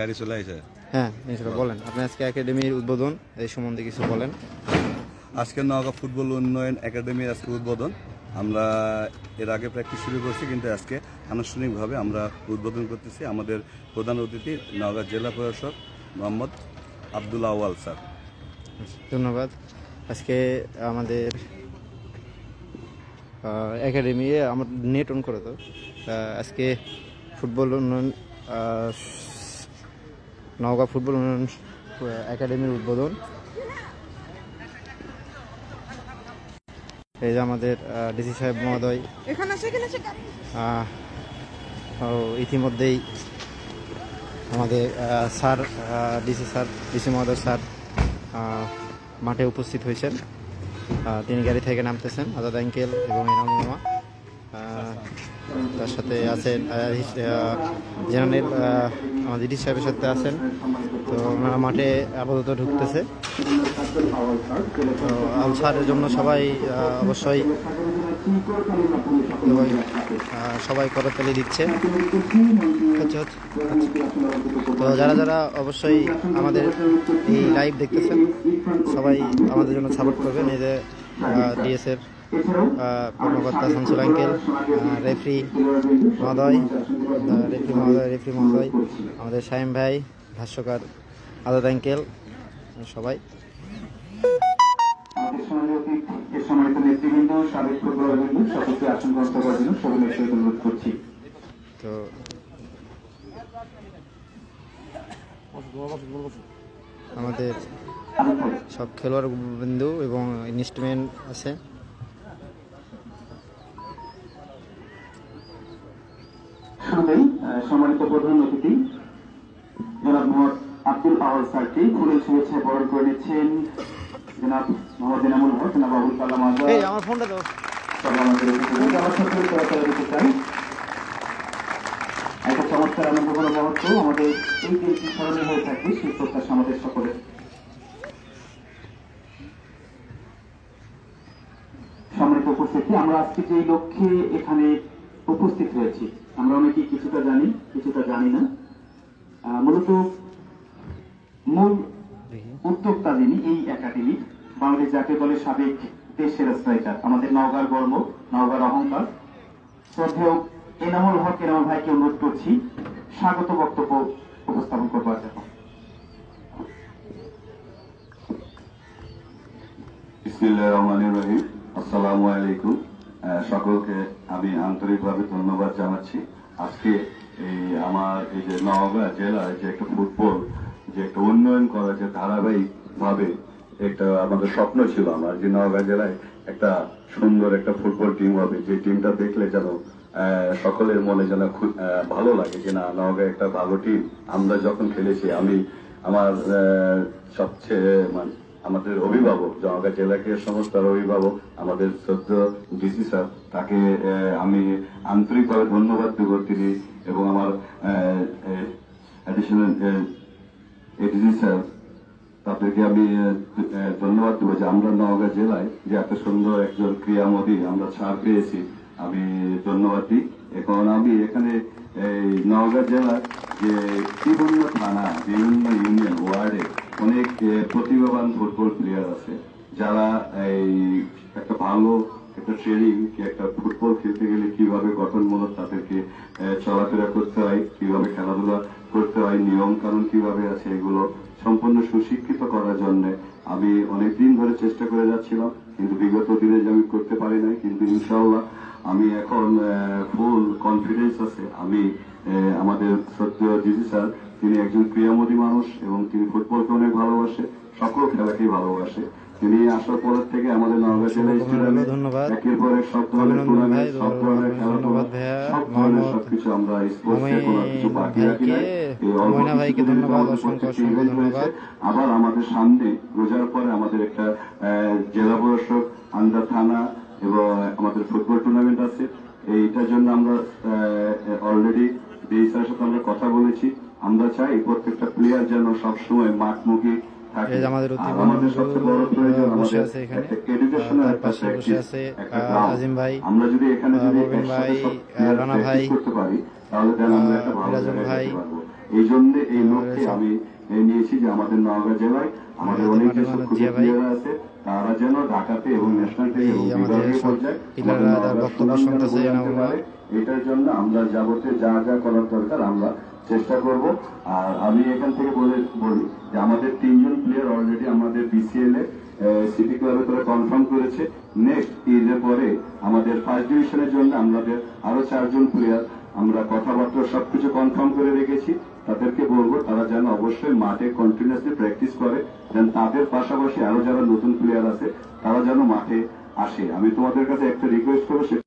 গাড়ি চলে আসে। হ্যাঁ ইনশাআল্লাহ বলেন, আপনি আজকে একাডেমির উদ্বোধন এই সম্বন্ধে কিছু বলেন। আজকে নওগাঁ ফুটবল উন্নয়ন একাডেমির আজকে উদ্বোধন। আমরা এর আগে প্র্যাকটিস শুরু করছি, কিন্তু আজকে আনুষ্ঠানিকভাবে আমরা উদ্বোধন করতেছি। আমাদের প্রধান অতিথি নওগাঁ জেলা প্রশাসক মোহাম্মদ আব্দুল আওয়াল স্যার। ধন্যবাদ। আজকে আমাদের একাডেমি আমার নেট অন করে তো আজকে ফুটবল উন্নয়ন নওগাঁ ফুটবল উন্নয়ন একাডেমির উদ্বোধন। এই যে আমাদের ডিসি সাহেব মহোদয় ইতিমধ্যেই আমাদের স্যার ডিসি মহোদয় স্যার মাঠে উপস্থিত হয়েছেন। তিনি গাড়ি থেকে নামতেছেন, আজাদ আঙ্কেল এবং এনাম মামা। তার সাথে আছেন জেনারেল আমাদের ডিসি সাহেবের সাথে আছেন। তো ওনারা মাঠে আপাতত ঢুকতেছে। তো আল স্যারের জন্য সবাই অবশ্যই সবাই করতালি দিচ্ছে। তো যারা যারা অবশ্যই আমাদের এই লাইভ দেখতেছেন সবাই আমাদের জন্য সাপোর্ট করবেন। এই যে ডিএসএর কর্মকর্তা শামসুল আঙ্কেল, রেফরি মহোদয়, আমাদের শাহিম ভাই, ভাষ্যকার আজাদ আঙ্কেল, সবাই। তো আমাদের সব খেলোয়াড় বিন্দু এবং ইনস্ট্রুমেন্ট আছে। সম্মানিত প্রধান অতিথি জনাব মোহাম্মদ আব্দুল আওয়াল স্যারকে ফুলের শুভেচ্ছা বরণ করে নিচ্ছেন জনাব মোহাম্মদ এনামুল হক, জনাব আবুল কালাম আজাদ। আমার ফোনটা দাও। একটা চমৎকার আনন্দঘন মুহূর্ত আমাদের এই দিনটি স্মরণীয় হয়ে থাকে, সেই প্রত্যাশা আমাদের সকলের। সম্মানিত উপস্থিতি, আমরা আজকে যে লক্ষ্যে এখানে উপস্থিত হয়েছি, আমরা অনেকেই কিছুটা জানি কিছুটা জানি না। মূলত মূল উদ্যোক্তা যিনি এই একাডেমি, বাংলাদেশ জাতীয় দলের সাবেক দেশের স্ট্রাইকার, আমাদের নওগাঁর গর্ব, নওগাঁর অহংকার, শ্রদ্ধেয় এনামুল হক এনামুল ভাইকে অনুরোধ করছি স্বাগত বক্তব্য উপস্থাপন করবার জন্য। বিসমিল্লাহির রহমানির রহিম। আসসালামু আলাইকুম। সকলকে আমি আন্তরিকভাবে ধন্যবাদ জানাচ্ছি। আজকে এই আমার এই যে নওগাঁ জেলায় যে একটা ফুটবল যে একটা উন্নয়ন করা, যে ধারাবাহিক ভাবে একটা আমাদের স্বপ্ন ছিল আমার, যে নওগাঁ জেলায় একটা সুন্দর একটা ফুটবল টিম হবে, যে টিমটা দেখলে যেন সকলের মনে যেন খুব ভালো লাগে যে না, নওগাঁ একটা ভালো টিম। আমরা যখন খেলেছি, আমি আমার সবচেয়ে আমাদের অভিভাবক, নওগাঁ জেলাকে সমস্ত অভিভাবক আমাদের শ্রদ্ধ ডিসি স্যার, তাকে আমি আন্তরিকভাবে ধন্যবাদ দেব তিনি, এবং আমার অ্যাডিশনাল এডিসি স্যার, তাদেরকে আমি ধন্যবাদ দেবো যে আমরা নওগাঁ জেলায় যে এত সুন্দর একজন ক্রীড়ামোদী আমরা ছাড় পেয়েছি, আমি ধন্যবাদ দিই। এখন আমি এখানে এই নওগাঁ জেলার যে বিভিন্ন থানা, বিভিন্ন ইউনিয়ন ওয়ার্ডে অনেক প্রতিভাবান ফুটবল প্লেয়ার আছে, যারা এই একটা ভালো একটা ট্রেনিং, একটা ফুটবল খেলতে গেলে কিভাবে গঠনমূলক তাদেরকে চলাফেরা করতে হয়, কিভাবে খেলাধুলা করতে হয়, নিয়ম কানুন কিভাবে আছে, এগুলো সম্পূর্ণ সুশিক্ষিত করার জন্য আমি অনেকদিন ধরে চেষ্টা করে যাচ্ছিলাম, কিন্তু বিগত দিনে আমি করতে পারি নাই। কিন্তু ইনশাআল্লাহ আমি এখন ফুল কনফিডেন্স আছে। আমি আমাদের শ্রদ্ধেয় ডিসি স্যার, তিনি একজন ক্রীড়ামোদী মানুষ এবং তিনি ফুটবলকে অনেক ভালোবাসে, সকল খেলাকেই ভালোবাসে। তিনি আসার পর থেকে আমাদের নওগাঁ জেলায় একের পর এক সব ধরনের টুর্নামেন্ট, সব ধরনের খেলাধুলা, সব ধরনের সবকিছু আমরা স্পোর্টসে কোনো কিছু বাকি রাখি নাই। এই অল্প আবার আমাদের সামনে রোজার পরে আমাদের একটা জেলা প্রশাসক, আন্ডার থানা এবং আমাদের ফুটবল টুর্নামেন্ট আছে। এইটার জন্য আমরা অলরেডি ডিসি স্যারের সাথে আমরা কথা বলেছি। আমরা চাই প্রত্যেকটা প্লেয়ার যেন সবসময় মাঠমুখী থাকে। আমাদের সবচেয়ে বড় প্রয়োজন আমাদের একটা এডুকেশনাল একটা প্র্যাকটিস, আমরা যদি এখানে যদি একসাথে সব প্লেয়ার প্র্যাকটিস করতে পারি, তাহলে আমরা একটা ভালো জায়গায় যেতে পারবো। এই জন্য এই লক্ষ্যে আমি নিয়েছি যে আমাদের নওগাঁ জেলায় আমাদের অনেক যে সূক্ষ্ম প্লেয়ার আছে তারা যেন ঢাকাতে এবং ন্যাশনাল থেকে এবং বিভাগীয় পর্যায়ে এটার জন্য আমরা যাবতীয় যা যা করার দরকার আমরা চেষ্টা করব। আর আমি এখান থেকে বলি যে আমাদের 3 জন প্লেয়ার অলরেডি আমাদের বিসিএল এ সিটি ক্লাবে তারা কনফার্ম করেছে। নেক্সট ঈদের পরে আমাদের ফার্স্ট ডিভিশনের জন্য আমাদের আরো 4 জন প্লেয়ার আমরা কথাবার্তা সবকিছু কনফার্ম করে রেখেছি। তাদেরকে বলবো তারা যেন অবশ্যই মাঠে কন্টিনিউয়াসলি প্র্যাকটিস করে, দেন তাদের পাশাপাশি আরো যারা নতুন প্লেয়ার আছে তারা যেন মাঠে আসে। আমি তোমাদের কাছে একটা রিকোয়েস্ট করবো,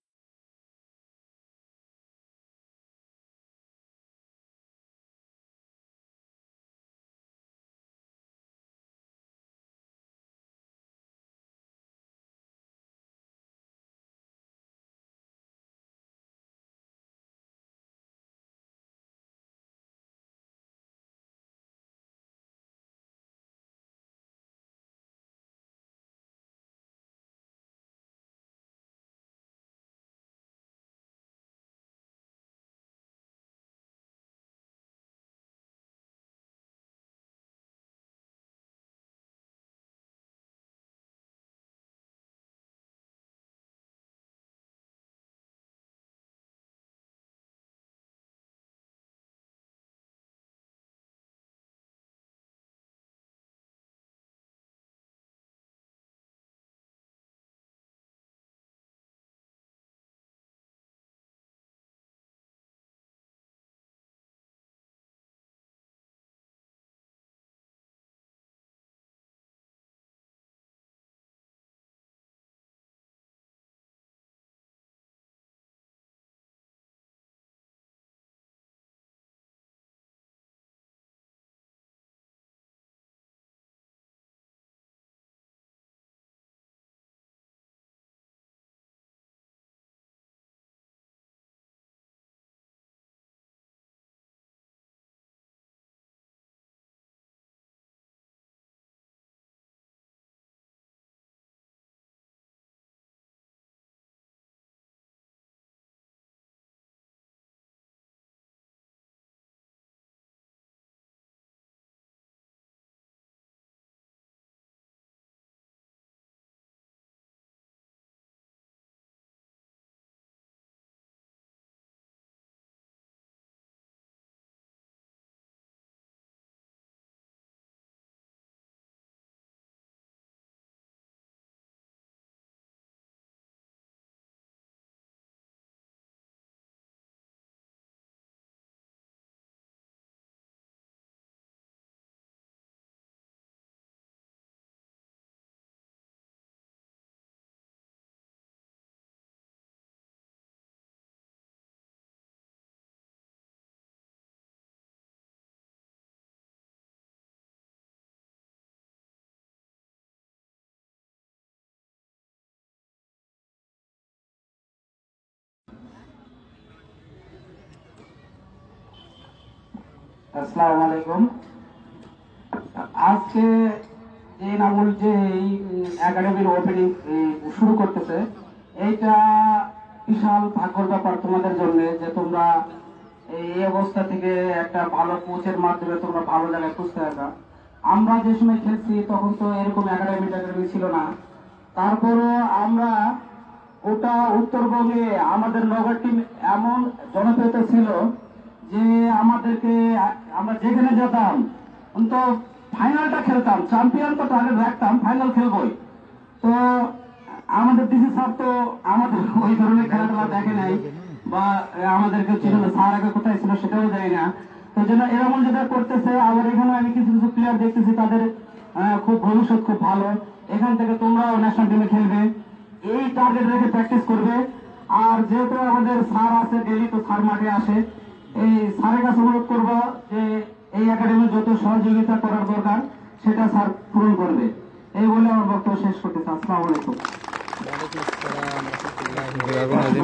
আসসালামু আলাইকুম। আজকে এই নামুল যে একাডেমির ওপেনিং শুরু করতেছে, এইটা বিশাল ভাগ্যের ব্যাপার তোমাদের জন্য যে তোমরা এই অবস্থা থেকে একটা ভালো কোচের মাধ্যমে তোমরা ভালো জায়গায় খুঁজতে থাকা। আমরা যে সময় খেলছি তখন তো এরকম একাডেমি ছিল না, তারপরও আমরা গোটা উত্তরবঙ্গে আমাদের নগর টিম এমন জনপ্রিয়তা ছিল যে আমাদেরকে আমরা যেখানে যেতাম তো ফাইনালটা খেলতাম, চ্যাম্পিয়ন তো টার্গেট রাখতাম, ফাইনাল খেলবই। তো আমাদের ডিসি স্যার তো আমাদের ওই ধরনের খেলাধুলা দেখে নাই বা আমাদেরকে ছিল না, স্যার আগে কোথায় ছিল সেটাও জানি না। তো যেন এরকম যেটা করতেছে, আবার এখানে আমি কিছু কিছু প্লেয়ার দেখতেছি তাদের খুব ভবিষ্যৎ খুব ভালো। এখান থেকে তোমরাও ন্যাশনাল টিমে খেলবে, এই টার্গেট রেখে প্র্যাকটিস করবে। আর যেহেতু আমাদের স্যার আছে ডেলি, তো স্যার মাঠে আসে, এই স্যারের কাছে অনুরোধ করবো যে এই একাডেমির যত সহযোগিতা করার দরকার সেটা স্যার পূরণ করবে। এই বলে আমার বক্তব্য শেষ করতেছি। আসসালামু আলাইকুম।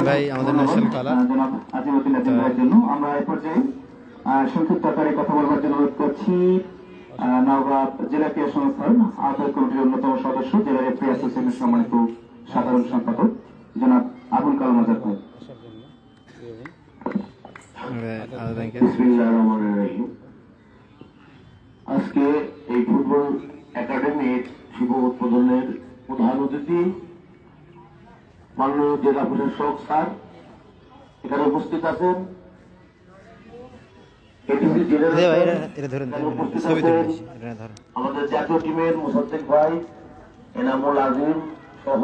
ভাই আমাদের ন্যাশনাল খেলা জন্য আমরা এই পর্যায়ে সংক্ষিপ্ত আকারে কথা বলবার জন্য অনুরোধ করছি নওগাঁ জেলা ক্রীড়া সংস্থার আহ্বায়ক কমিটির অন্যতম সদস্য, জেলা রেফারি অ্যাসোসিয়েশনের সম্মানিত সাধারণ সম্পাদক জনাব আবুল কালাম আজাদ ভাই। বিসমিল্লাহির রহমানির রহিম। আজকে এই ফুটবল একাডেমির শুভ উদ্বোধনের প্রধান অতিথি মাননীয় জেলা প্রশাসক স্যার এখানে উপস্থিত আছেন। আমাদের জাতীয় টিমের মুসাদ্দেক ভাই, এনামুল আজিম সহ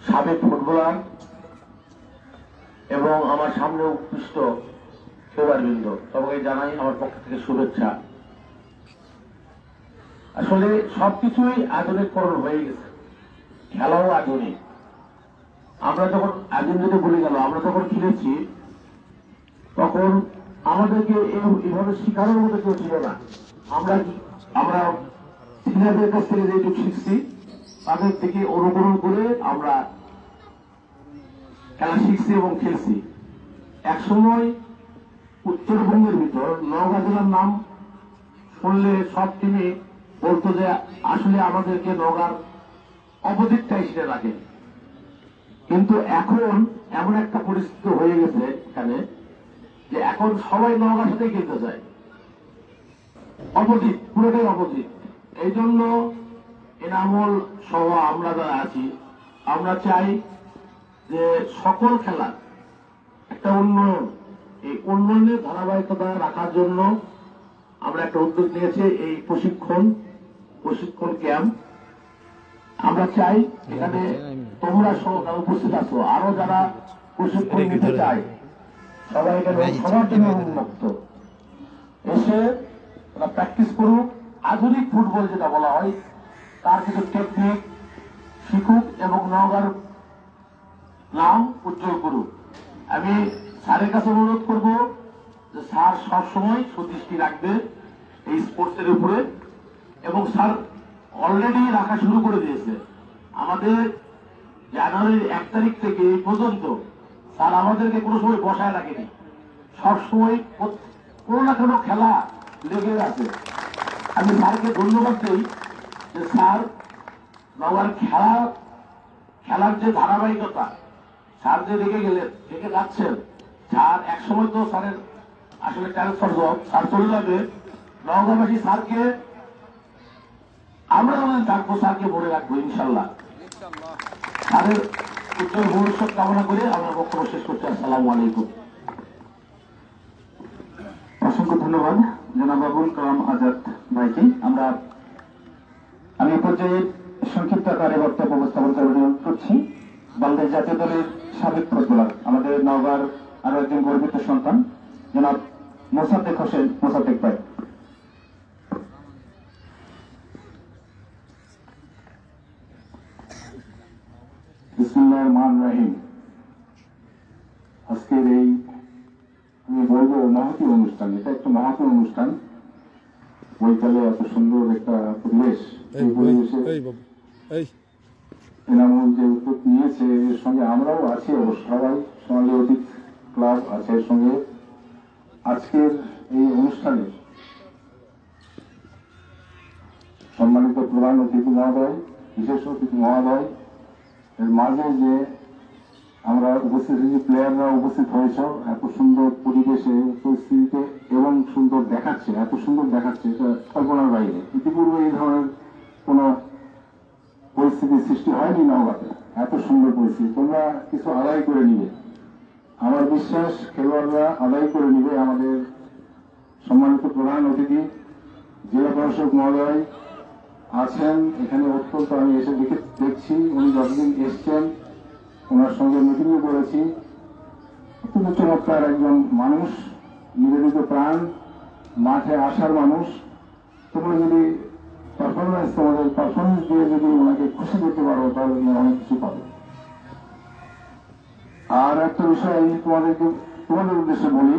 সাবেক ফুটবলার এবং আমার সামনে উপস্থিত খেলোয়াড়বৃন্দ, সবাইকে জানাই আমার পক্ষ থেকে শুভেচ্ছা। আসলে সবকিছুই আধুনিককরণ হয়ে গেছে, খেলাও আধুনিক। আমরা যখন আদিম যদি বলে গেল, আমরা যখন খেলেছি তখন আমাদেরকে এইভাবে শিখানোর মতো কেউ ছিল না। আমরা সিনিয়রদের কাছ থেকে যেটুকু শিখছি তাদের থেকে অনুকরণ করে আমরা খেলা শিখছি এবং খেলছি। একসময় উত্তরবঙ্গের ভিতর নওগাঁ জেলার নাম শুনলে সব টিমে বলতো যে আসলে আমাদেরকে নওগাঁর অপোজিটটা হিসেবে রাখে। কিন্তু এখন এমন একটা পরিস্থিতি হয়ে গেছে এখানে যে এখন সবাই নওগাঁর সাথেই খেলতে চায়, অপোজিট, পুরোটাই অপোজিট। এই জন্য এনামল সহ আমরা যারা আছি আমরা চাই যে সকল খেলার একটা উন্নয়ন, এই উন্নয়নের ধারাবাহিকতা রাখার জন্য আমরা একটা উদ্যোগ নিয়েছি, এই প্রশিক্ষণ ক্যাম্প। আমরা চাই এখানে তোমরা উপস্থিত আছো, আরো যারা প্রশিক্ষণ নিতে চায় সবাই এখানে সবার জন্য উন্মুক্ত, এসে ওরা প্র্যাকটিস করুক। আধুনিক ফুটবল যেটা বলা হয় তার কিছু টেকনিক শিখুক এবং নওগাঁর নাম উজ্জ্বল করুক। আমি স্যারের কাছে অনুরোধ করব যে স্যার সবসময় সুদৃষ্টি রাখবে এই স্পোর্টসের উপরে, এবং স্যার অলরেডি রাখা শুরু করে দিয়েছে। আমাদের জানুয়ারির 1 তারিখ থেকে এই পর্যন্ত স্যার আমাদেরকে কোনো সময় বসায় রাখেনি, সবসময় কোনো না কোনো খেলা লেগে আছে। আমি স্যারকে ধন্যবাদ দিই যে স্যার নওগাঁর খেলার যে ধারাবাহিকতা স্যার যে রেখে যাচ্ছেন। স্যার একসময় তো স্যারের আসলে ট্রান্সফার জব, স্যার চলে যাবে, নওগাঁবাসী স্যারকে আমরা আমাদের থাকবো, স্যারকে মনে রাখবো ইনশাল্লাহ। স্যারের উজ্জ্বল ভবিষ্যৎ কামনা করে আমরা বক্তব্য শেষ করছি। আসসালামু আলাইকুম। অসংখ্য ধন্যবাদ জনাব আবুল কালাম আজাদ ভাইকে। আমি এ পর্যায়ে সংক্ষিপ্ত আকারে বক্তব্য উপস্থাপন করছি বাংলাদেশ জাতীয় দলের সাবেক ফুটবলার, আমাদের নওগাঁর আরো একজন গর্বিত সন্তান জনাব মোসাদ্দেক হোসেন, মোসাদ্দেক ভাই। বিসমিল্লাহির রহমানির রহিম। আজকের এই আমি বলবো মহতী অনুষ্ঠান, এটা একটা মহতী অনুষ্ঠান। বৈকালে এত সুন্দর একটা পরিবেশ, এই পরিবেশে এনামুল যে উদ্যোগ নিয়েছে এর সঙ্গে আমরাও আছি, অবশ্য সবাই সোনালী অতীত ক্লাব আছে এর সঙ্গে। আজকের এই অনুষ্ঠানে সম্মানিত প্রধান অতিথি মহোদয়, বিশেষ অতিথি মহোদয় এর মাঝে যে আমরা উপস্থিত হয়েছি, প্লেয়াররা উপস্থিত হয়েছ এত সুন্দর পরিবেশে পরিস্থিতিতে এবং সুন্দর দেখাচ্ছে, এত সুন্দর দেখাচ্ছে, এটা কল্পনার বাইরে। ইতিপূর্বে এই ধরনের কোন পরিস্থিতির সৃষ্টি হয়নি নওগাঁতে, এত সুন্দর পরিস্থিতি। তোমরা কিছু আদায় করে নিবে, আমার বিশ্বাস খেলোয়াড়রা আদায় করে নিবে। আমাদের সম্মানিত প্রধান অতিথি জেলা প্রশাসক মহোদয় আছেন এখানে, অত্যন্ত আমি এসে দেখছি উনি যতদিন এসছেন ওনার সঙ্গে মিটিংও করেছি। অত্যন্ত চমৎকার একজন মানুষ, নিবেদিত প্রাণ, মাঠে আসার মানুষ। তোমরা যদি তোমাদের পারফরমেন্স দিয়ে যদি ওনাকে খুশি করতে পারো তাহলে অনেক কিছু পাবে। আর একটা বিষয় আমি তোমাদের উদ্দেশ্যে বলি,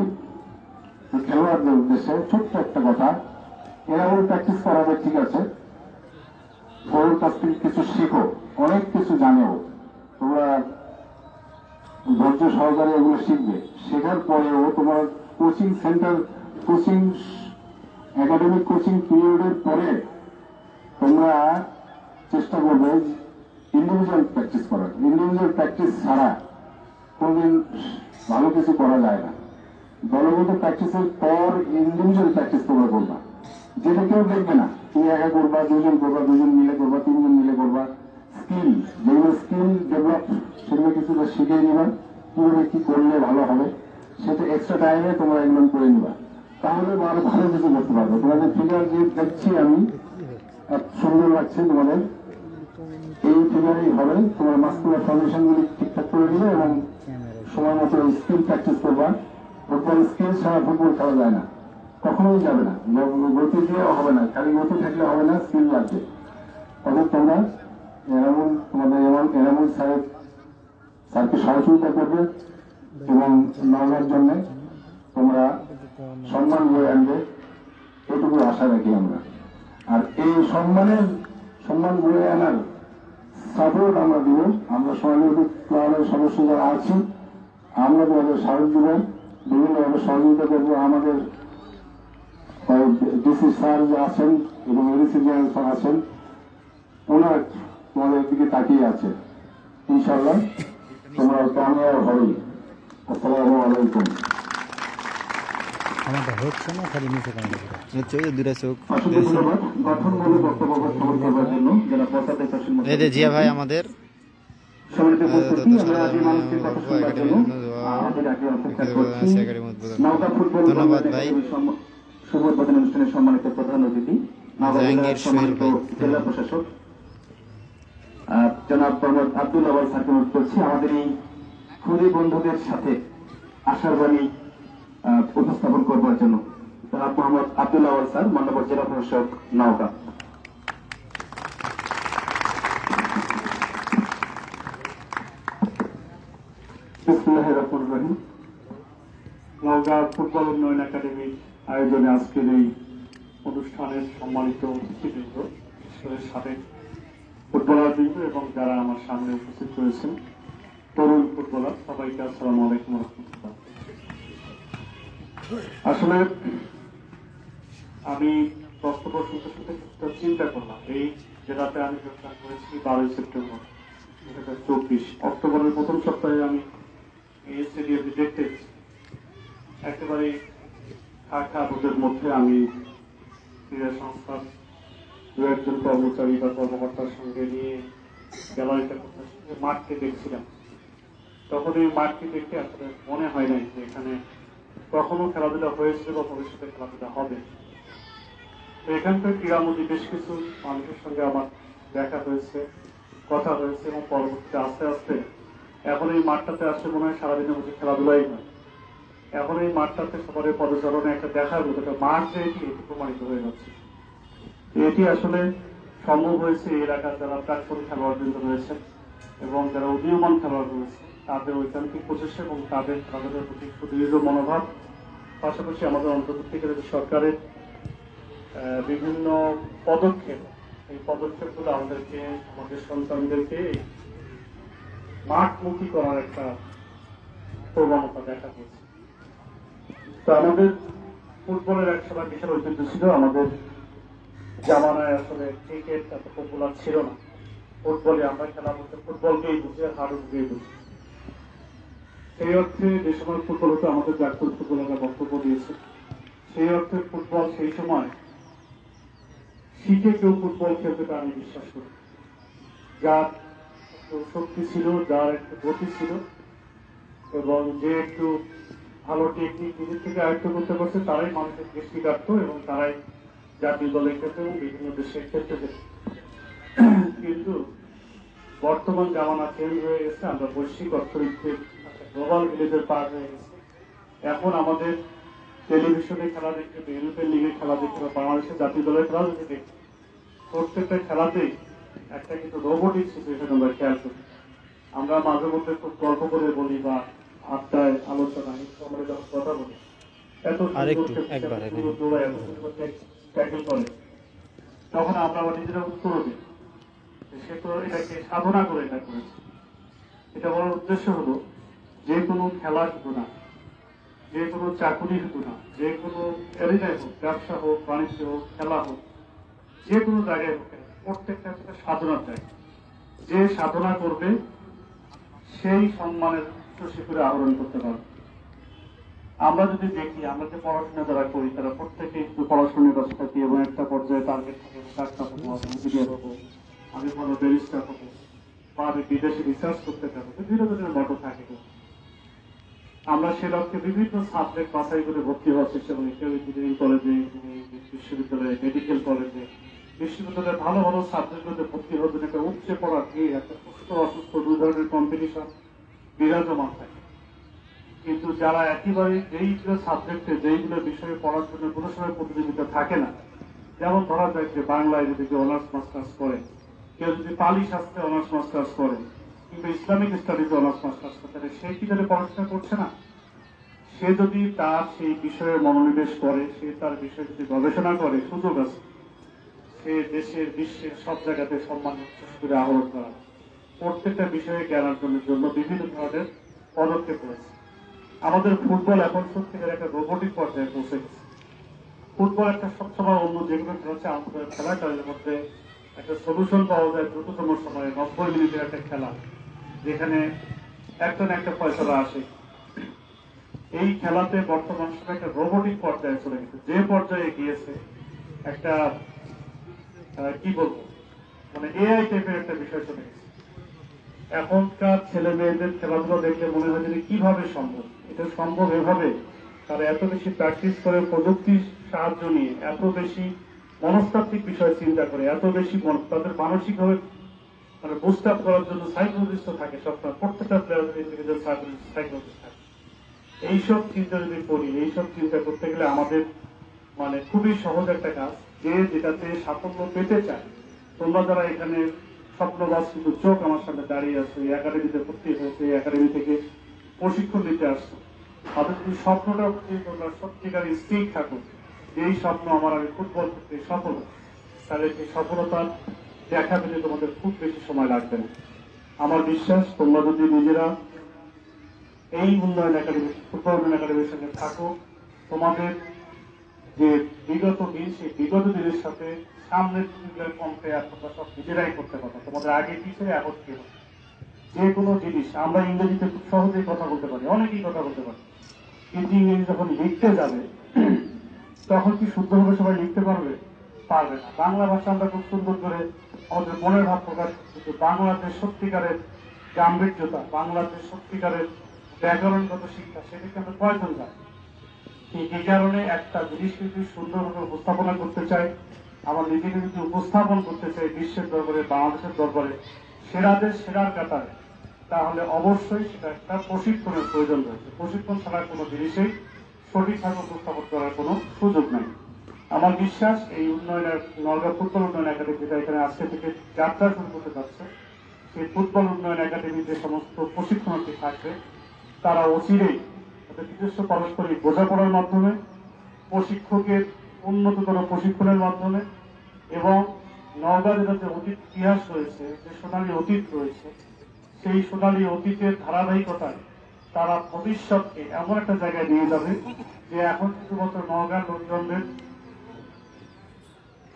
খেলোয়াড়দের উদ্দেশ্যে ছোট্ট একটা কথা। এরা বলে প্র্যাকটিস করাবে, ঠিক আছে, ওর কাছ থেকে কিছু শিখো, অনেক কিছু জানেও। তোমরা ধৈর্য সহকারে এগুলো শিখবে, শেখার পরেও তোমার coaching centre, coaching academic coaching পিরিয়ডের পরে তোমরা চেষ্টা করবে ইন্ডিভিজুয়াল প্র্যাকটিস করার। ইন্ডিভিজুয়াল প্র্যাকটিস ছাড়া কোনদিন ভালো কিছু করা যায় না। দলগত প্র্যাকটিসের পর ইন্ডিভিজুয়াল প্র্যাকটিস তোমরা করবা, যেটা কেউ দেখবে না। তুমি একা করবা, দুজন করবা, দুজন মিলে করবা, তিনজন মিলে করবা। স্কিল, যেগুলো স্কিল ডেভেলপ, সেগুলো কিছুটা শিখে নিবা, কিভাবে কি করলে ভালো হবে, সেটা এক্সট্রা টাইমে তোমরা এগুলো করে নিবা, তাহলে আরো ভালো কিছু করতে পারবে। তোমাদের ফিগার যে দেখছি আমি, সুন্দর লাগছে তোমাদের, এই ফিগারেই হবে। তোমার মাস্কুলার ফাউন্ডেশন গুলি ঠিকঠাক করে নিবে এবং সময় মতো স্কিল প্র্যাকটিস করবা। ফুটবল স্কিল ছাড়া ফুটবল খেলা যায় না, কখনোই যাবে না। গতি দিয়েও হবে না, খালি গতি থাকলে হবে না, স্কিল লাগবে। অর্থাৎ তোমরা এনামুল স্যারকে সহযোগিতা করবে এবং নওগাঁর জন্য তোমরা সম্মান বয়ে আনবে, এটুকু আশা রাখি আমরা। আর এই সম্মান বয়ে আনার সাপোর্ট আমরা দিব। আমরা সোনালী ক্লাবের সদস্য যারা আছি, আমরা তোমাদের সাহস দিব, বিভিন্নভাবে সহযোগিতা করবো। আমাদের ডিসি স্যার যে আছেন এবং এডিসি জেনারেল স্যার আছেন, ওনার তোমাদের দিকে তাকিয়ে আছে। ইনশাল্লাহ তোমরা কামিয়াব হবেই। আসসালামু আলাইকুম। অসংখ্য ধন্যবাদ গঠনমূলক বক্তব্য উপস্থাপন করবার জন্য জেলা প্রশাসক এই যে জিয়া ভাই আমাদের সম্মানিত উপস্থিতি। আমরা আজ মানুষের কথা শোনার জন্য আমাদের আগে অপেক্ষা করছি নওগাঁ ফুটবল ধন্যবাদ ভাই। শুভ উদ্বোধন অনুষ্ঠানের সম্মানিত প্রধান অতিথি নওগাঁ জেলার সম্মানিত জেলা প্রশাসক জনাব মোহাম্মদ আব্দুল আওয়াল স্যারকে অনুরোধ করছি আমাদের এই খুদে বন্ধুদের সাথে আশার বাণী উপস্থাপন করবার জন্য। জনাব মোহাম্মদ আব্দুল আওয়াল স্যার, মান্যবর জেলা প্রশাসক নওগাঁ। বিসমিল্লাহির রহমানির রহিম। নওগাঁ ফুটবল উন্নয়ন একাডেমির আয়োজনে আজকের এই অনুষ্ঠানের সম্মানিত অতিথিবৃন্দ, বিশেষ সাবেক ফুটবলারবৃন্দ এবং যারা আমার সামনে উপস্থিত রয়েছেন তরুণ ফুটবলার, সবাইকে আসসালামু আলাইকুম ওয়া রাহমাতুল্লাহ। আসলে আমি বক্তব্য শুনতে শুনতে কিছুটা চিন্তা করলাম। এই জেলাতে আমি যোগদান করেছি 12 সেপ্টেম্বর 2024। অক্টোবরের প্রথম সপ্তাহে আমি এই স্টেডিয়ামটি দেখতে এসেছি। একেবারে খাখা বোধের মধ্যে আমি ক্রীড়া সংস্থার দু একজন কর্মচারী বা কর্মকর্তার সঙ্গে নিয়ে গ্যালারিটা করতে মাঠকে দেখছিলাম। তখন এই মাঠটি দেখে আসলে মনে হয় নাই যে এখানে কখনো খেলাধুলা হয়েছিল বা ভবিষ্যতে খেলাধুলা হবে। তো এখানকার ক্রীড়ামোদী বেশ কিছু মানুষের সঙ্গে আমার দেখা হয়েছে, কথা হয়েছে এবং পরবর্তীতে আস্তে আস্তে এখন এই মাঠটাতে আসলে মনে হয় সারাদিনের মধ্যে খেলাধুলাই হয়। এখন এই মাঠটাতে সবার পদচারণে একটা দেখার মতো একটা মাঠ যে এটি প্রমাণিত হয়ে যাচ্ছে। এটি আসলে সম্ভব হয়েছে এই এলাকার যারা প্রাক্তন খেলোয়াড়বৃন্দ রয়েছেন এবং যারা উদীয়মান খেলোয়াড় রয়েছে তাদের ঐকান্তিক প্রচেষ্টা এবং তাদের খেলাধুলার প্রতি সুদৃঢ় মনোভাব, পাশাপাশি আমাদের অন্তর্বর্তীকালীন সরকারের বিভিন্ন পদক্ষেপ, এই পদক্ষেপগুলো আমাদেরকে, আমাদের সন্তানদেরকে মাঠমুখী করার একটা প্রবণতা দেখা গেছে। তো আমাদের ফুটবলের একসময় বিশাল ঐতিহ্য ছিল। আমাদের জামানায় আসলে ক্রিকেট এত পপুলার ছিল না। ফুটবলে আমরা খেলা বলতে ফুটবলকেই বুঝি আর হাডুডুকেই বুঝি। সেই অর্থে যে সময় ফুটবল হতো আমাদের জাতীয় ফুটবলাররা বক্তব্য দিয়েছে, সেই অর্থে ফুটবল সেই সময় শিখে কেউ ফুটবল খেলতে আমি বিশ্বাস করি। যার একটু শক্তি ছিল, যার একটু গতি ছিল এবং যে একটু ভালো টেকনিক নিজের থেকে আয়ত্ত করতে পারছে তারাই মানুষের দৃষ্টি কাটত এবং তারাই জাতীয় দলে খেলতে এবং বিভিন্ন দেশে খেলতে যেত। কিন্তু বর্তমান জামানা চেঞ্জ হয়ে গেছে, আমরা বৈশ্বিক অর্থনীতির গ্লোবাল ভিলেজের পার হয়ে গেছে। এখন আমাদের টেলিভিশনে খেলা দেখতে, ইউরোপের লিগে খেলা দেখতে বা বাংলাদেশের জাতীয় দলের খেলা যদি দেখি, প্রত্যেকটা খেলাতেই একটা কিন্তু রোবোটিক সিচুয়েশন আমরা খেয়াল করি। আমরা মাঝে মধ্যে খুব গল্প করে বলি বা আড্ডায় আলোচনায় আমরা যখন কথা বলি, এত ট্যাকেল করে তখন আমরা আবার নিজেরা উত্তর দিই সে তো এটাকে সাধনা করে এটা করেছে। এটা বলার উদ্দেশ্য হলো যে কোনো খেলা শুধু না, যে কোনো চাকুরি শুধু না, যে কোনো এরিয়ায় হোক, ব্যবসা হোক, বাণিজ্য হোক, খেলা হোক, যে কোনো জায়গায় হোক, প্রত্যেকটা হচ্ছে সাধনার জায়গা। যে সাধনা করবে সেই সম্মানের শিখরে আহরণ করতে পারবে। আমরা যদি দেখি, আমরা যে পড়াশোনা যারা করি তারা প্রত্যেকে কিন্তু পড়াশোনার ব্যস্ত থাকি এবং একটা পর্যায়ে টার্গেট থাকে, ডাক্তার হবো, আমি ইঞ্জিনিয়ার হবো, আমি ভালো ব্যারিস্টার হবো, বা আমি বিদেশে রিসার্চ করতে যাবো, বিভিন্ন ধরনের মতো থাকে। আমরা সে লক্ষ্যে বিভিন্ন সাবজেক্ট বাছাই করে ভর্তি হওয়ার চেষ্টা করি। কেউ ইঞ্জিনিয়ারিং কলেজে, বিশ্ববিদ্যালয়ে, মেডিকেল কলেজে, বিশ্ববিদ্যালয়ে ভালো ভালো সাবজেক্টগুলোতে ভর্তি হওয়ার জন্য একটা উপচে পড়া ভিড়, একটা সুস্থ অসুস্থ দুই ধরনের কম্পিটিশন বিরাজমান থাকে। কিন্তু যারা একেবারে যেইগুলো সাবজেক্টে যেইগুলো বিষয়ে পড়ার জন্য কোনো সময় প্রতিযোগিতা থাকে না, যেমন ধরা যায় যে বাংলায় যদি কেউ অনার্স মাস্টার্স করে, কেউ যদি পালি শাস্ত্রে অনার্স মাস্টার্স করে, কিন্তু ইসলামিক স্টাডিজে অনার্স মাস্টার্স করতে পারে, সে কি তাহলে পড়াশোনা করছে না? সে যদি তার সেই বিষয়ে মনোনিবেশ করে, সে তার বিষয়ে যদি গবেষণা করে, সুযোগ আছে সে দেশের বিশ্বের সব জায়গাতে সম্মান করে আহরণ করা, প্রত্যেকটা বিষয়ে জ্ঞান অর্জনের জন্য বিভিন্ন ধরনের পদক্ষেপ রয়েছে। আমাদের ফুটবল এখন সত্যিকার একটা রোবোটিক পর্যায়ে পৌঁছে গেছে। ফুটবল একটা সবসময় অন্য যেগুলো খেলা হচ্ছে আমাদের খেলা, তাদের মধ্যে একটা সলিউশন পাওয়া যায় দ্রুততম সময়ে, 90 মিনিটের একটা খেলা যেখানে একটা না একটা ফয়সালা আসে। এই খেলাতে বর্তমান সময় একটা রোবোটিক পর্যায়ে চলে গেছে, যে পর্যায়ে গিয়েছে একটা কি বলবো, মানে এআই টাইপের একটা বিষয় চলে গেছে। এখনকার ছেলে মেয়েদের খেলাধুলা দেখলে মনে হয় যে কিভাবে সম্ভব। এটা সম্ভব এভাবে, তারা এত বেশি প্র্যাকটিস করে, প্রযুক্তির সাহায্য নিয়ে এত বেশি মনস্তাত্ত্বিক বিষয় চিন্তা করে, এত বেশি তাদের মানসিকভাবে মানে বুস্ট আপ করার জন্য সাইকোলজিস্ট থাকে সবসময়, প্রত্যেকটা প্লেয়ারের ইন্ডিভিজুয়াল সাইকোলজিস্ট থাকে। এইসব চিন্তা যদি করি, এইসব চিন্তা করতে গেলে আমাদের মানে খুবই সহজ একটা কাজ, যে যেটাতে সাফল্য পেতে চায়। তোমরা যারা এখানে স্বপ্নবাস কিন্তু চোখ আমার সামনে দাঁড়িয়ে আসছো, এই একাডেমিতে ভর্তি হয়েছে, এই একাডেমি থেকে প্রশিক্ষণ নিতে আসছো, তাদের যদি স্বপ্নটা তোমরা সত্যিকার স্থির থাকো যে এই স্বপ্ন আমার, আমি ফুটবল করতে সফল, তাহলে সেই সফলতা দেখা পেলে তোমাদের খুব বেশি সময় লাগবে না। আমার বিশ্বাস তোমরা যদি নিজেরা এই উন্নয়ন একাডেমি, ফুটবল উন্নয়ন একাডেমির সঙ্গে থাকো, তোমাদের যে বিগত দিন, সেই বিগত দিনের সাথে সামনের দিনগুলোর কম্পেয়ার তোমরা সব নিজেরাই করতে পারো। তোমাদের আগে পিছিয়ে এখন কি হবে, যে কোনো জিনিস আমরা ইংরেজিতে খুব সহজেই কথা বলতে পারি, অনেকেই কথা বলতে পারি, কিন্তু ইংরেজি যখন লিখতে যাবে তখন কি শুদ্ধভাবে সবাই লিখতে পারবে? পারবে না। বাংলা ভাষা আমরা খুব সুন্দর করে আমাদের মনের ভাব প্রকাশ করতে, বাংলাতে সত্যিকারের গাম্ভীর্যতা, বাংলাতে সত্যিকারের ব্যাকরণগত শিক্ষা, সেটাকে আমরা কয়জন জানি। এই কারণে একটা জিনিসকে যদি সুন্দরভাবে উপস্থাপনা করতে চাই, আমার নিজেকে যদি উপস্থাপন করতে চাই বিশ্বের দরবারে, বাংলাদেশের দরবারে, সেরাদের সেরার কাতারে, তাহলে অবশ্যই সেটা একটা প্রশিক্ষণের প্রয়োজন রয়েছে। প্রশিক্ষণ ছাড়া কোনো জিনিসেই সঠিকভাবে উপস্থাপন করার কোনো সুযোগ নেই। আমার বিশ্বাস এই উন্নয়নের নওগাঁ ফুটবল উন্নয়ন একাডেমি যেটা এখানে আজকে থেকে যাত্রা শুরু করতে যাচ্ছে, সেই ফুটবল উন্নয়ন একাডেমি যে সমস্ত প্রশিক্ষণার্থী থাকবে, তারা অচিরেই তাদের নিজস্ব পারস্পরিক বোঝাপড়ার মাধ্যমে, প্রশিক্ষকের উন্নততর প্রশিক্ষণের মাধ্যমে এবং নওগাঁ জেলার যে অতীত ইতিহাস রয়েছে, যে সোনালী অতীত রয়েছে, সেই সোনালী অতীতের ধারাবাহিকতায় তারা ভবিষ্যৎকে এমন একটা জায়গায় নিয়ে যাবে যে এখন শুধুমাত্র নওগাঁ লোকজনদের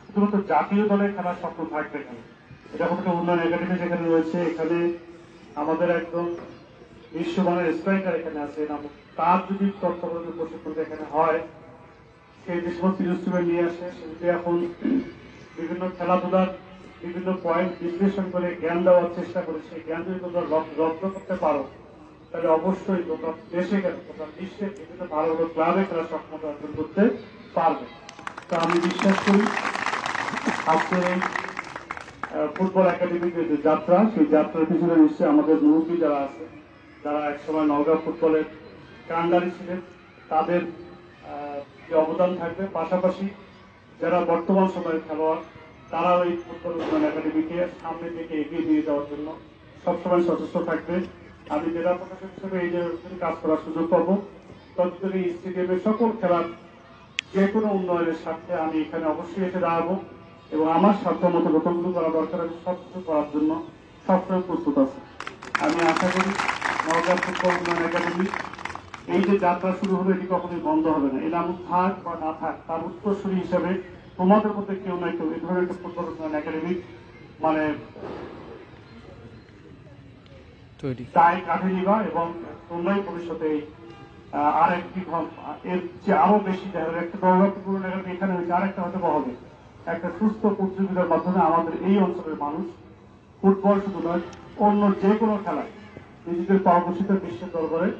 শুধুমাত্র জাতীয় দলে খেলার স্বপ্ন থাকবে না। এটা একটা উন্নয়ন একাডেমি যেখানে রয়েছে, এখানে আমাদের একদম বিশ্বমানের স্ট্রাইকার এখানে আছে, তার যদি তত্ত্বাবধানে প্রশিক্ষণ এখানে হয়, সেই যে সমস্ত ইনস্ট্রুমেন্ট নিয়ে আসে, সেগুলি এখন বিভিন্ন খেলাধুলার বিভিন্ন পয়েন্ট বিশ্লেষণ করে জ্ঞান দেওয়ার চেষ্টা করে, সেই জ্ঞান যদি তোমরা রপ্ত করতে পারো, তাহলে অবশ্যই তোমরা দেশে গেল, তোমরা বিশ্বের বিভিন্ন ভালো ভালো ক্লাবে খেলার সক্ষমতা অর্জন করতে পারবে। তো আমি বিশ্বাস করি আজকের এই ফুটবল একাডেমির যে যাত্রা, সেই যাত্রার পিছনে নিশ্চয়ই আমাদের মুরব্বী যারা আছে, যারা একসময় নওগাঁ ফুটবলের কান্ডারি ছিলেন, তাদের যে অবদান থাকবে, পাশাপাশি যারা বর্তমান সময়ের খেলোয়াড়, তারাও এই ফুটবল উন্নয়ন একাডেমিকে সামনের দিকে এগিয়ে নিয়ে যাওয়ার জন্য সবসময় সচেষ্ট থাকবে। আমি জেলা প্রশাসক হিসেবে এই যে কাজ করার সুযোগ পাবো, ততদিন স্টেডিয়ামের সকল খেলার যে কোনো উন্নয়নের স্বার্থে আমি এখানে অবশ্যই এসে দাঁড়াবো এবং আমার স্বার্থ মতো যতগুলো করা দরকার আমি সবকিছু করার জন্য সবসময় প্রস্তুত আছি। আমি আশা করি নওগাঁ ফুটবল উন্নয়ন একাডেমি এই যে যাত্রা শুরু হলো, এটি কখনোই বন্ধ হবে না। এর নাম থাক বা না থাক, তার উত্তরসূরি হিসেবে তোমাদের মধ্যে কেউ না কেউ এই ধরনের একটা ফুটবল উন্নয়ন একাডেমি মানে দায় কাঁধে নিবা এবং তোমরাই ভবিষ্যতে এই আর একটি এর যে আরো বেশি দেখা যায় একটা দৌড়াত্মপূর্ণ একাডেমি এখানে হয়েছে, আরেকটা হয়তো হবে একটা সুস্থ প্রতিযোগিতার মাধ্যমে আমাদের এই অঞ্চলের মানুষ ফুটবল শুধু নয় অন্য যে কোনো খেলায় নিজেদের পারদর্শিতা বিশ্বের দরবারে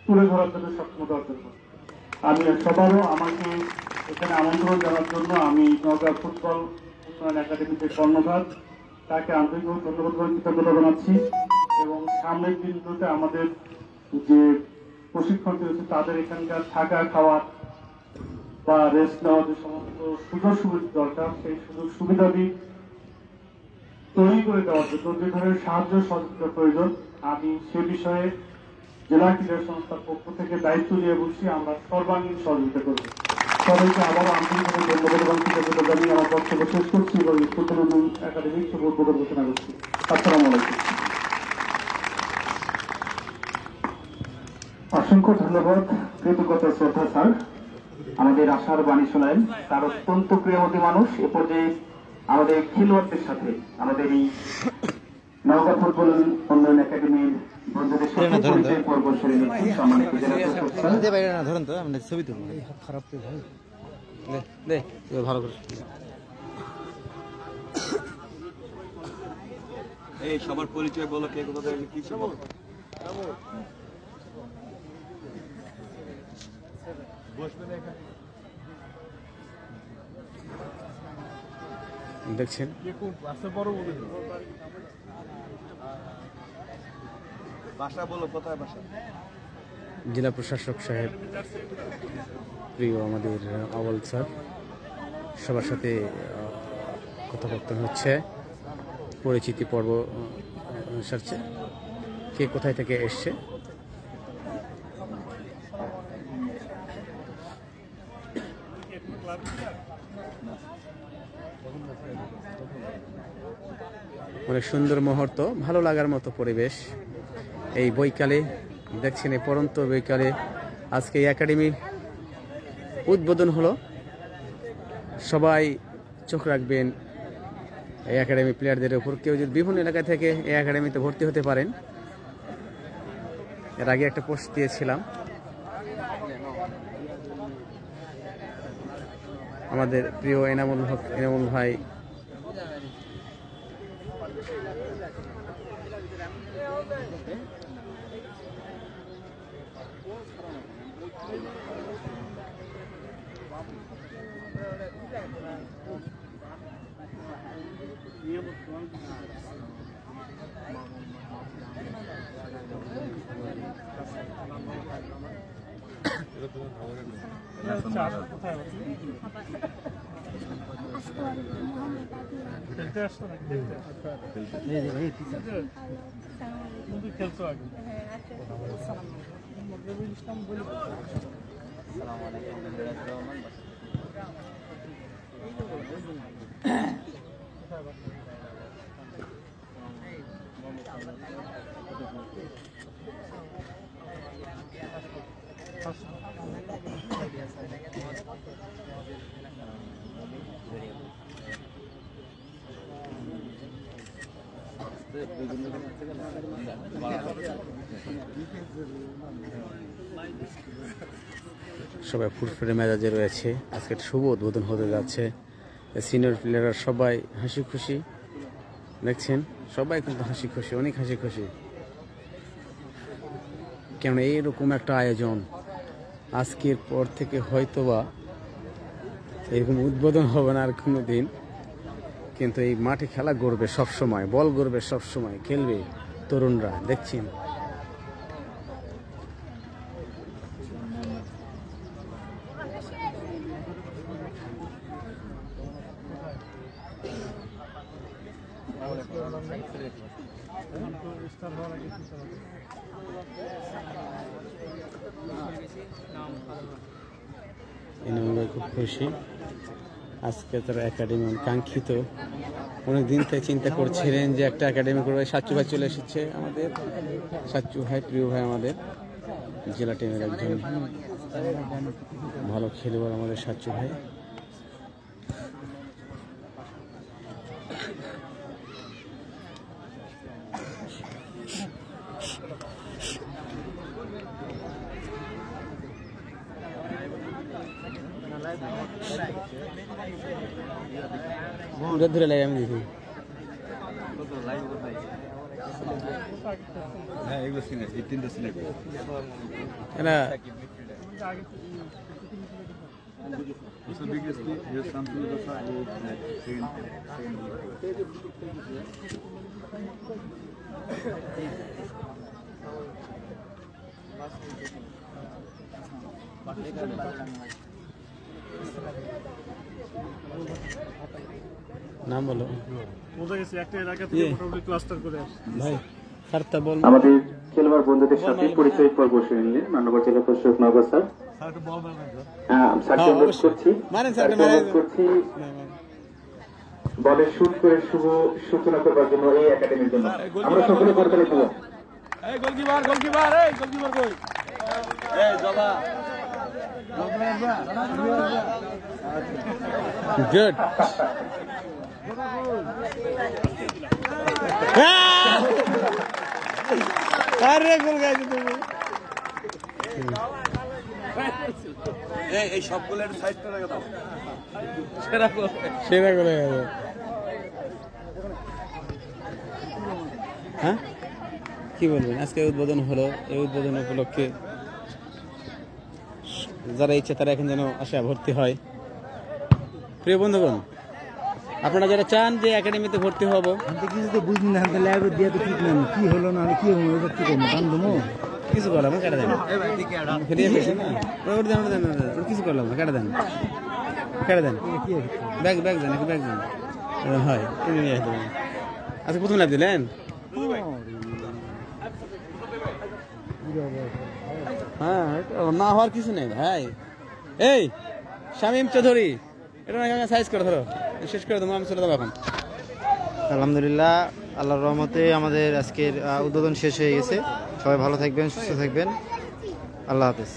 তুলে ধরার জন্য সক্ষমতা অর্জন করে। আমি সবারও আমাকে এখানে আমন্ত্রণ জানার জন্য আমি নওগাঁ ফুটবল উন্নয়ন একাডেমির যে কর্ণধার তাকে আন্তরিকভাবে ধন্যবাদ করে কৃতজ্ঞতা জানাচ্ছি এবং সামনের দিনগুলোতে আমাদের যে প্রশিক্ষণ রয়েছে তাদের এখানকার থাকা খাওয়ার বা রেস্ট নেওয়ার যে সমস্ত সুযোগ সুবিধা দরকার সেই সুযোগ সুবিধাদি তৈরি করে দেওয়ার জন্য যে ধরনের সাহায্য সহযোগিতা প্রয়োজন আমি সে বিষয়ে জেলা ক্রীড়া সংস্থার পক্ষ থেকে দায়িত্ব নিয়ে বলছি আমরা সর্বাঙ্গীন সহযোগিতা করব। সবাইকে আবারও আন্তরিকভাবে ধন্যবাদ এবং কৃতজ্ঞতা জানিয়ে আমার বক্তব্য শেষ করছি এবং ফুটবল একাডেমিক শুভ উদ্বোধন ঘোষণা করছি। আসসালামু আলাইকুম। অসংখ্য ধন্যবাদ, কৃতজ্ঞতা শ্রদ্ধা স্যার আমাদের আশার বাণী শোনায়। তার অত্যন্ত প্রিয়মতী মানুষ। এ পর্যায়ে আমাদের খেলোয়াড়দের সাথে আমাদের এই নওগাঁ ফুটবল উন্নয়ন একাডেমির বন্ধুদের সাথে পরিচয় পর্ব সেরে নিচ্ছি। সম্মানিত জেলা প্রশাসক স্যার, ধরেন তো আমরা ছবি তুলব। খারাপ তো ভাই দে ভালো করে এই সবার পরিচয় বলো, কে কোথা থেকে কি বলো। দেখছেন বাসা বলো, কোথায় বাসা? জেলা প্রশাসক সাহেব, প্রিয় আমাদের আওয়াল স্যার, সবার সাথে কথাবার্তা হচ্ছে, পরিচিতি পর্ব সারছে, কে কোথায় থেকে এসছে। অনেক সুন্দর মুহূর্ত, ভালো লাগার মতো পরিবেশ এই বৈকালে দেখছেন। এই পরন্ত বৈকালে আজকে এই একাডেমি উদ্বোধন হলো। সবাই চোখ রাখবেন এই একাডেমি প্লেয়ারদের উপর। কেউ যদি বিভিন্ন এলাকা থেকে এই একাডেমিতে ভর্তি হতে পারেন। এর আগে একটা পোস্ট দিয়েছিলাম। আমাদের প্রিয় এনামুল ভাই সবাই ফুরফুরে মেজাজে রয়েছে। আজকে শুভ উদ্বোধন হতে যাচ্ছে। সিনিয়র প্লেয়াররা সবাই হাসি খুশি, দেখছেন সবাই কিন্তু হাসি খুশি, অনেক হাসি খুশি। কেন এইরকম একটা আয়োজন আজকের পর থেকে হয়তোবা এরকম উদ্বোধন হবে না আর কোনো দিন, কিন্তু এই মাঠে খেলা গড়বে সবসময়, বল গড়বে সবসময়, খেলবে তরুণরা। দেখছেন খুব খুশি আজকে তার একাডেমি কাঙ্ক্ষিত। অনেকদিন থেকে চিন্তা করছিলেন যে একটা একাডেমি করবে। সাচ্চু ভাই চলে এসেছে, আমাদের সাচ্চু ভাই, প্রিয় ভাই, আমাদের জেলা টিমের একজন ভালো খেলোয়াড় আমাদের সাচ্চু ভাই। ধরে লাগে আমি দেখি হ্যাঁ এগুলো সিনে এই তিনটা সিনে এরা So biggest thing is something that I নাম বলো বোঝা গেছে একটা এলাকা থেকে মোটামুটি ক্লাস্টার করে আসছে ভাই স্যারটা বল আমাদের খেলোয়াড় বন্ধুদের সাথে পরিচয় পর্ব সেরে নিলেন মাননীয় জেলা পরিষদ নওগাঁ স্যার। স্যারকে অনুরোধ করছি বলের শুট করে শুভ সূচনা করবার জন্য এই একাডেমির জন্য আমরা সকলে করতে দেবো। গোলকিপার গোলকিপার এই গোলকিপার কই এই জবা গুড আরে গোল গাইছো তুমি এই সবগুলো একটু সাইড করে দাও সেরা গোল হয়ে গেল। হ্যাঁ কি বলবেন আজকে উদ্বোধন হলো এই উদ্বোধন উপলক্ষে যারা ইচ্ছে তারা এখন যেন আসে ভর্তি হয়। প্রিয় বন্ধুগণ আপনারা যারা চান যে একাডেমিতে ভর্তি হব কিছু তো বুঝলি না ল্যাবে দিয়ে তো ঠিক নেন কি হলো না কি হলো এটা কি করবো বান্ধবো কিছু করলাম না কেটে দেন ফিরিয়ে পেয়েছি না কিছু করলাম না কেটে দেন ব্যাগ ব্যাগ দেন ব্যাগ দেন হয় কিনে নিয়ে আসতে আজকে প্রথম লাভ দিলেন হ্যাঁ না হওয়ার কিছু নেই ভাই। এই শামীম চৌধুরী এটা সাইজ করে ধরো শেষ করে দেবো আমি চলে যাবো এখন। আলহামদুলিল্লাহ আল্লাহর রহমতে আমাদের আজকের উদ্বোধন শেষ হয়ে গেছে। সবাই ভালো থাকবেন সুস্থ থাকবেন আল্লাহ হাফেজ।